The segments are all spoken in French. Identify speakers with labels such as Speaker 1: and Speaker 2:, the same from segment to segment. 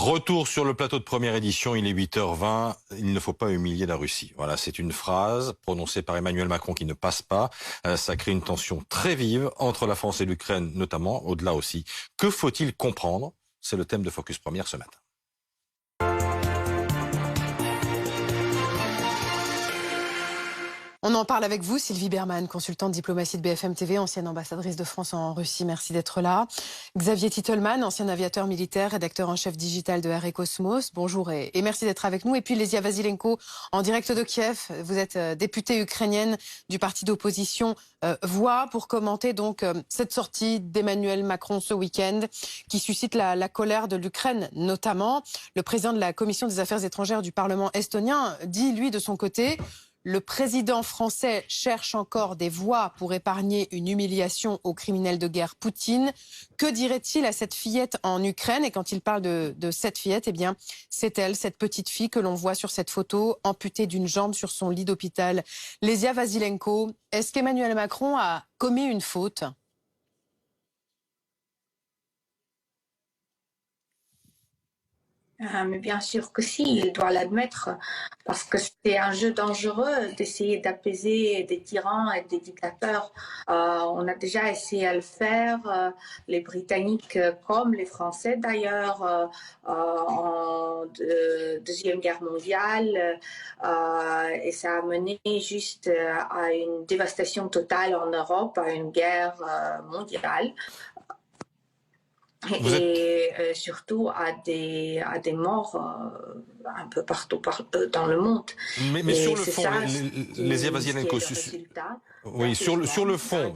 Speaker 1: Retour sur le plateau de première édition, il est 8h20, il ne faut pas humilier la Russie. Voilà, c'est une phrase prononcée par Emmanuel Macron qui ne passe pas. Ça crée une tension très vive entre la France et l'Ukraine notamment, au-delà aussi. Que faut-il comprendre? C'est le thème de Focus Première ce matin.
Speaker 2: On en parle avec vous, Sylvie Bermann, consultante diplomatie de BFM TV, ancienne ambassadrice de France en Russie. Merci d'être là. Xavier Titelman, ancien aviateur militaire, rédacteur en chef digital de RE Cosmos. Bonjour et merci d'être avec nous. Et puis Lesia Vasilenko, en direct de Kiev. Vous êtes députée ukrainienne du parti d'opposition Voix pour commenter donc cette sortie d'Emmanuel Macron ce week-end qui suscite la colère de l'Ukraine notamment. Le président de la Commission des Affaires étrangères du Parlement estonien dit, lui, de son côté: le président français cherche encore des voies pour épargner une humiliation au criminel de guerre Poutine. Que dirait-il à cette fillette en Ukraine? Et quand il parle de cette fillette, eh bien, c'est elle, cette petite fille que l'on voit sur cette photo, amputée d'une jambe sur son lit d'hôpital. Lesia Vasilenko, est-ce qu'Emmanuel Macron a commis une faute?
Speaker 3: Mais bien sûr que si, il doit l'admettre, parce que c'est un jeu dangereux d'essayer d'apaiser des tyrans et des dictateurs. On a déjà essayé à le faire, les Britanniques comme les Français d'ailleurs, en Deuxième Guerre mondiale, et ça a mené juste à une dévastation totale en Europe, à une guerre mondiale. Et surtout à des morts un peu partout dans le monde.
Speaker 1: Mais sur le fond, Lesia Vasilenko, oui, sur le fond,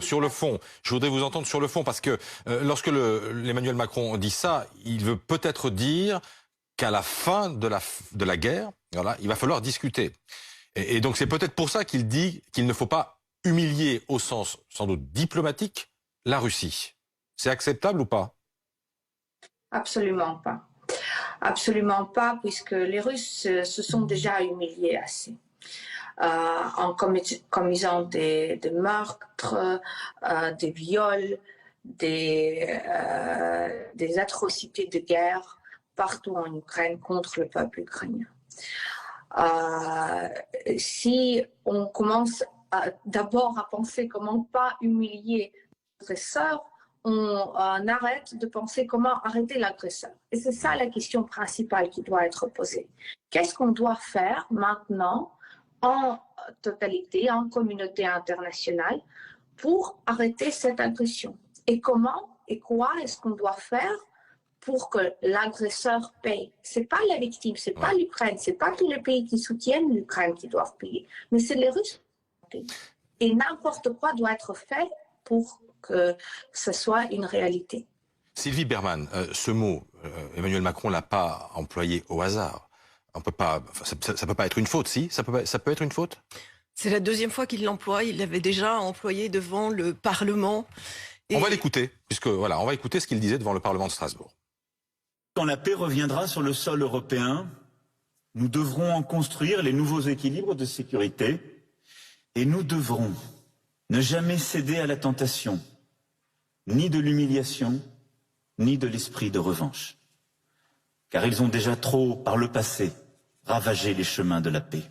Speaker 1: je voudrais vous entendre sur le fond, parce que lorsque Emmanuel Macron dit ça, il veut peut-être dire qu'à la fin de la guerre, voilà, il va falloir discuter. Et donc c'est peut-être pour ça qu'il dit qu'il ne faut pas humilier au sens sans doute diplomatique la Russie. C'est acceptable ou pas?
Speaker 3: Absolument pas. Absolument pas, puisque les Russes se sont déjà humiliés assez. En commettant des meurtres, des viols, des atrocités de guerre partout en Ukraine contre le peuple ukrainien. Si on commence d'abord à penser comment pas humilier l'agresseur, on arrête de penser comment arrêter l'agresseur. Et c'est ça la question principale qui doit être posée. Qu'est-ce qu'on doit faire maintenant en totalité, en communauté internationale, pour arrêter cette agression? Et comment et quoi est-ce qu'on doit faire pour que l'agresseur paye? C'est pas la victime, c'est pas l'Ukraine, c'est pas tous les pays qui soutiennent l'Ukraine qui doivent payer, mais c'est les Russes. Et n'importe quoi doit être fait pour que ce soit une réalité.
Speaker 1: Sylvie Bermann, ce mot, Emmanuel Macron l'a pas employé au hasard. On peut pas, ça peut pas être une faute, si? Ça peut être une faute?
Speaker 4: C'est la deuxième fois qu'il l'emploie. Il l'avait déjà employé devant le Parlement.
Speaker 1: On va l'écouter, puisque voilà, on va écouter ce qu'il disait devant le Parlement de Strasbourg.
Speaker 5: Quand la paix reviendra sur le sol européen, nous devrons en construire les nouveaux équilibres de sécurité et nous devrons ne jamais céder à la tentation, ni de l'humiliation, ni de l'esprit de revanche. Car ils ont déjà trop, par le passé, ravagé les chemins de la paix.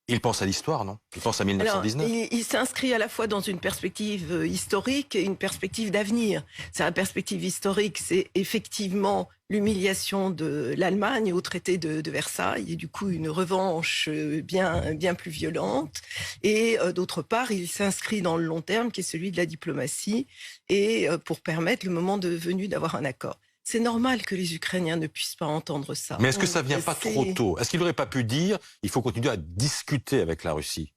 Speaker 1: Il pense à l'histoire, non? Il pense à 1919.
Speaker 4: Alors, il s'inscrit à la fois dans une perspective historique et une perspective d'avenir. C'est la perspective historique, c'est effectivement l'humiliation de l'Allemagne au traité de Versailles, et du coup une revanche bien plus violente. Et d'autre part, il s'inscrit dans le long terme, qui est celui de la diplomatie, et pour permettre le moment venu d'avoir un accord. C'est normal que les Ukrainiens ne puissent pas entendre ça.
Speaker 1: Mais est-ce que ça vient pas trop tôt? Est-ce qu'il n'aurait pas pu dire il faut continuer à discuter avec la Russie?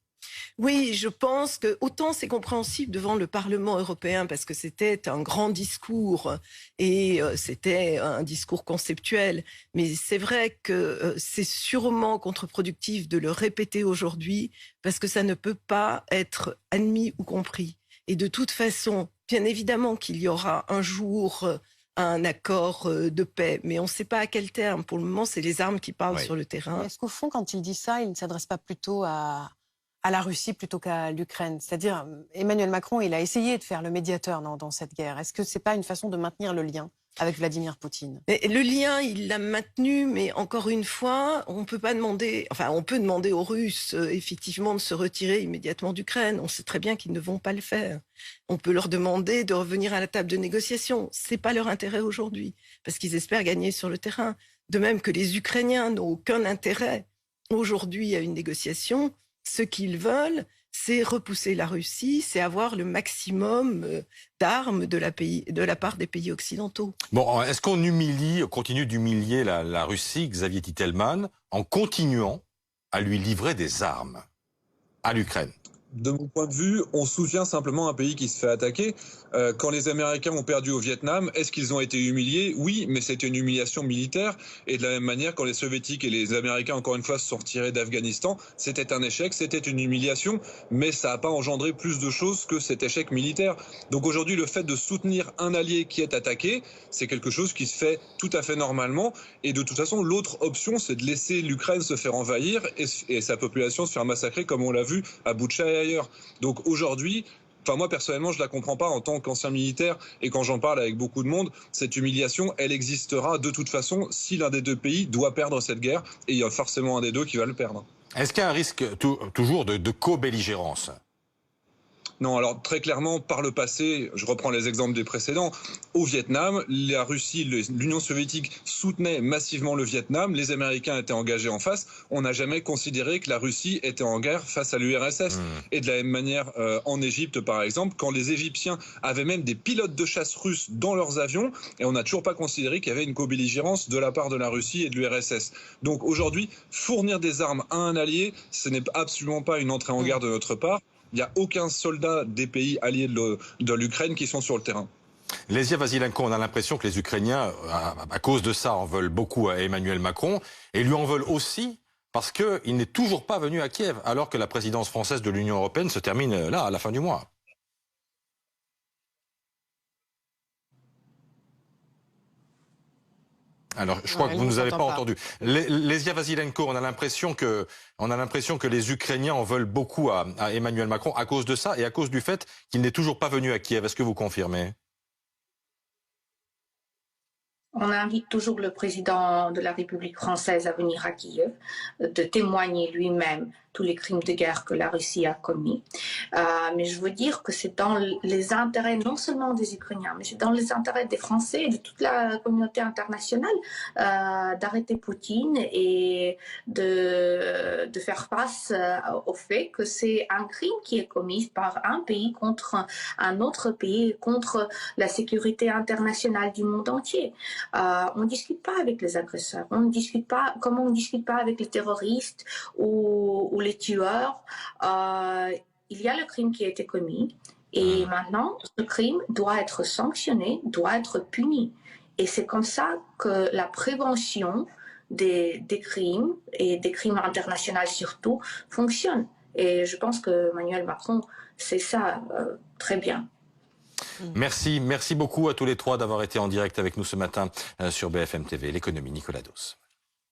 Speaker 4: Oui, je pense que autant c'est compréhensible devant le Parlement européen parce que c'était un grand discours et c'était un discours conceptuel. Mais c'est vrai que c'est sûrement contre-productif de le répéter aujourd'hui parce que ça ne peut pas être admis ou compris. Et de toute façon, bien évidemment qu'il y aura un jour un accord de paix, mais on ne sait pas à quel terme. Pour le moment, c'est les armes qui parlent sur le terrain.
Speaker 2: Est-ce qu'au fond, quand il dit ça, il ne s'adresse pas plutôt à la Russie plutôt qu'à l'Ukraine? C'est-à-dire, Emmanuel Macron, il a essayé de faire le médiateur dans cette guerre. Est-ce que ce n'est pas une façon de maintenir le lien avec Vladimir Poutine.
Speaker 4: Et le lien, il l'a maintenu, mais encore une fois, on peut pas demander, enfin, on peut demander aux Russes, effectivement, de se retirer immédiatement d'Ukraine. On sait très bien qu'ils ne vont pas le faire. On peut leur demander de revenir à la table de négociation. C'est pas leur intérêt aujourd'hui, parce qu'ils espèrent gagner sur le terrain. De même que les Ukrainiens n'ont aucun intérêt aujourd'hui à une négociation. Ce qu'ils veulent, c'est repousser la Russie, c'est avoir le maximum d'armes de la part des pays occidentaux.
Speaker 1: Bon, est-ce qu'on continue d'humilier la Russie, Xavier Titelman, en continuant à lui livrer des armes à l'Ukraine?
Speaker 6: De mon point de vue, on soutient simplement un pays qui se fait attaquer. Quand les Américains ont perdu au Vietnam, est-ce qu'ils ont été humiliés? Oui, mais c'était une humiliation militaire. Et de la même manière, quand les Soviétiques et les Américains, encore une fois, se sont retirés d'Afghanistan, c'était un échec, c'était une humiliation, mais ça n'a pas engendré plus de choses que cet échec militaire. Donc aujourd'hui, le fait de soutenir un allié qui est attaqué, c'est quelque chose qui se fait tout à fait normalement. Et de toute façon, l'autre option, c'est de laisser l'Ukraine se faire envahir et sa population se faire massacrer, comme on l'a vu à Boutcha et ailleurs. Donc aujourd'hui, moi personnellement, je la comprends pas en tant qu'ancien militaire, et quand j'en parle avec beaucoup de monde, cette humiliation, elle existera de toute façon si l'un des deux pays doit perdre cette guerre, et il y a forcément un des deux qui va le perdre.
Speaker 1: Est-ce qu'il y a un risque toujours de co-belligérance?
Speaker 6: Non, alors très clairement, par le passé, je reprends les exemples des précédents, au Vietnam, la Russie, l'Union soviétique soutenait massivement le Vietnam, les Américains étaient engagés en face, on n'a jamais considéré que la Russie était en guerre face à l'URSS. Et de la même manière, en Égypte par exemple, quand les Égyptiens avaient même des pilotes de chasse russes dans leurs avions, et on n'a toujours pas considéré qu'il y avait une co-belligérance de la part de la Russie et de l'URSS. Donc aujourd'hui, fournir des armes à un allié, ce n'est absolument pas une entrée en guerre de notre part. Il n'y a aucun soldat des pays alliés de l'Ukraine qui sont sur le terrain.
Speaker 1: Lesia Vasilenko, on a l'impression que les Ukrainiens, à cause de ça, en veulent beaucoup à Emmanuel Macron, et lui en veulent aussi parce qu'il n'est toujours pas venu à Kiev, alors que la présidence française de l'Union européenne se termine là, à la fin du mois. Alors, je crois que vous ne nous avez pas entendu. Lesia Vasilenko, on a l'impression que les Ukrainiens en veulent beaucoup à Emmanuel Macron à cause de ça et à cause du fait qu'il n'est toujours pas venu à Kiev. Est-ce que vous confirmez?
Speaker 3: On invite toujours le président de la République française à venir à Kiev, de témoigner lui-même tous les crimes de guerre que la Russie a commis. Mais je veux dire que c'est dans les intérêts non seulement des Ukrainiens, mais c'est dans les intérêts des Français et de toute la communauté internationale d'arrêter Poutine et de faire face au fait que c'est un crime qui est commis par un pays contre un autre pays, contre la sécurité internationale du monde entier. On ne discute pas avec les agresseurs, on ne discute pas, comme on ne discute pas avec les terroristes ou les tueurs. Il y a le crime qui a été commis et maintenant ce crime doit être sanctionné, doit être puni. Et c'est comme ça que la prévention des crimes et des crimes internationaux surtout fonctionne. Et je pense que Emmanuel Macron sait ça très bien.
Speaker 1: Merci beaucoup à tous les trois d'avoir été en direct avec nous ce matin sur BFM TV. L'économie, Nicolas Dos.